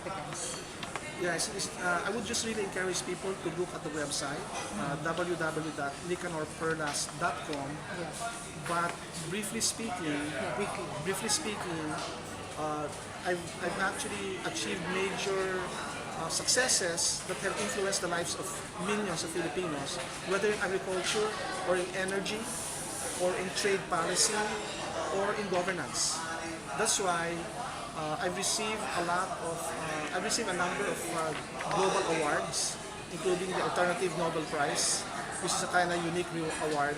competence? Yes, I would just really encourage people to look at the website, www.nicanorperlas.com. Yes. But briefly speaking, Yeah, briefly. briefly speaking, I've actually achieved major successes that have influenced the lives of millions of Filipinos, whether in agriculture or in energy or in trade policy or in governance. That's why I've received I've received a number of global awards, including the Alternative Nobel Prize, which is a kind of unique award,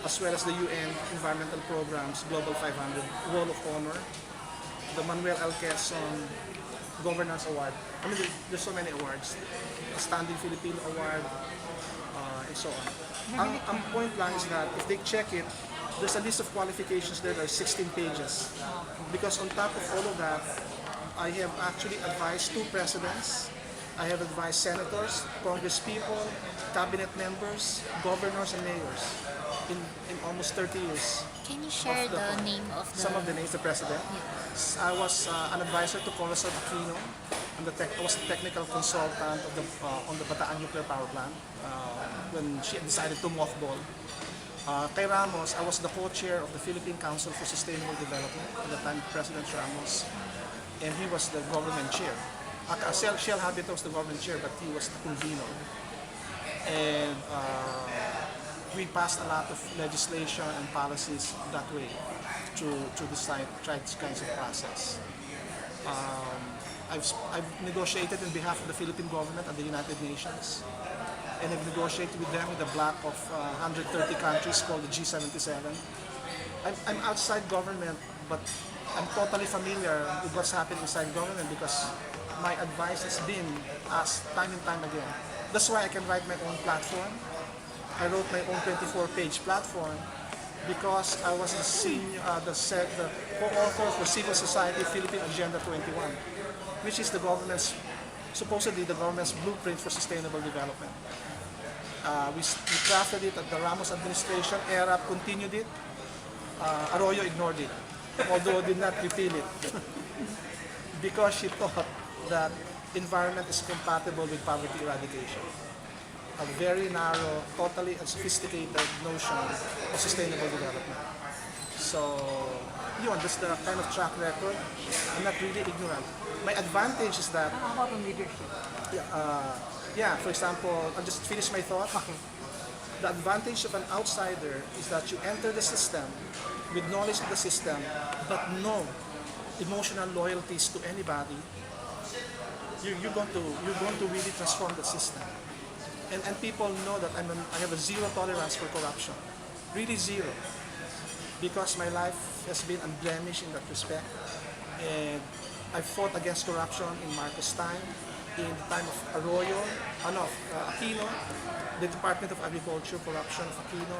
as well as the UN Environmental Program's Global 500 Wall of Honor, the Manuel L. Quezon Governance Award. I mean, there's so many awards. A Standing Filipino Award, and so on. Ang point lang is that if they check it, there's a list of qualifications there that are 16 pages. Because on top of all of that, I have actually advised 2 presidents. I have advised senators, congresspeople, cabinet members, governors, and mayors in almost 30 years. Can you share the name of the... Some of the names of the president. I was an advisor to Congressman Aquino. I was a technical consultant of on the Bataan nuclear power plant when she decided to mothball. Kay Ramos, I was the co-chair of the Philippine Council for Sustainable Development at the time, President Ramos, and he was the government chair. Shell Habitat was the government chair, but he was the convener. And we passed a lot of legislation and policies that way to try these kinds of process. I've negotiated in behalf of the Philippine government at the United Nations, and I've negotiated with them with a bloc of 130 countries called the G77. I'm outside government, but I'm totally familiar with what's happening inside government because my advice has been asked time and time again. That's why I can write my own platform. I wrote my own 24-page platform because I was the co-author for Civil Society Philippine Agenda 21, which is supposedly the government's blueprint for sustainable development. We crafted it at the Ramos administration. ERAP continued it. Arroyo ignored it, although did not repeal it, because she thought that environment is compatible with poverty eradication. A very narrow, totally unsophisticated notion of sustainable development. So, that's the kind of track record. I'm not really ignorant. My advantage is that... How about on leadership? For example, I'll just finish my thought. Okay. The advantage of an outsider is that you enter the system with knowledge of the system, but no emotional loyalties to anybody. You're going to really transform the system. And people know that I have a zero tolerance for corruption. Really zero. Because my life has been unblemished in that respect. And I fought against corruption in Marcos' time, in the time of Arroyo, Aquino, the Department of Agriculture corruption of Aquino,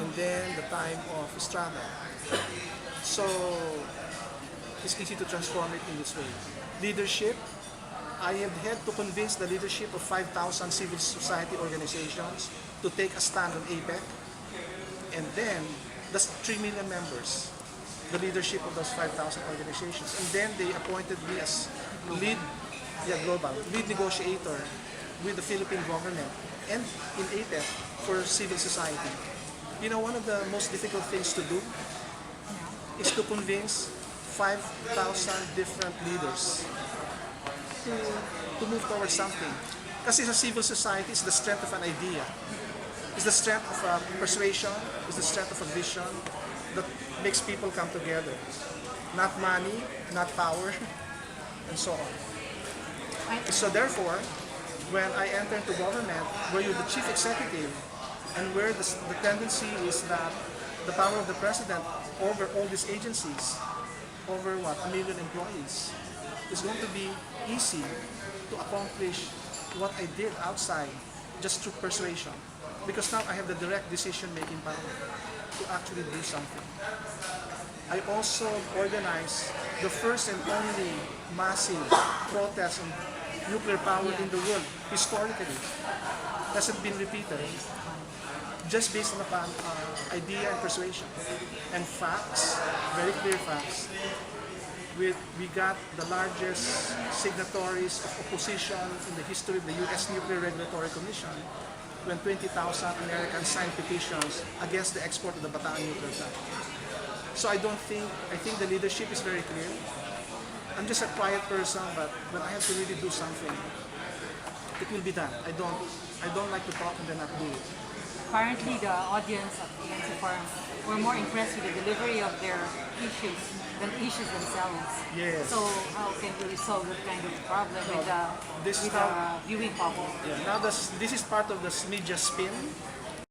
and then the time of Estrada. So it's easy to transform it in this way. Leadership, I have had to convince the leadership of 5,000 civil society organizations to take a stand on APEC, and then that's 3 million members, the leadership of those 5,000 organizations. And then they appointed me as lead negotiator with the Philippine government and in APEC for civil society. One of the most difficult things to do is to convince 5,000 different leaders to move towards something. Kasi sa civil society, it's the strength of an idea. It's the strength of a persuasion, it's the strength of a vision that makes people come together. Not money, not power, and so on. So therefore, when I enter into government, where you're the chief executive, and where the tendency is that the power of the president over all these agencies, over 1 million employees, is going to be easy to accomplish what I did outside just through persuasion. Because now I have the direct decision-making power to actually do something. I also organized the first and only massive protest on nuclear power in the world, historically. Hasn't been repeated. Just based upon idea and persuasion. And facts, very clear facts. we got the largest signatories of opposition in the history of the U.S. Nuclear Regulatory Commission when 20,000 Americans signed petitions against the export of the Bataan nuclear plant. So I think the leadership is very clear. I'm just a quiet person, but when I have to really do something, it will be done. I don't like to talk and then not do it. Apparently, the audience of the ANC Forum were more impressed with the delivery of their issues than issues themselves. Yes. So how can we resolve that kind of problem with this the now- viewing public? Yeah, now this is part of the media spin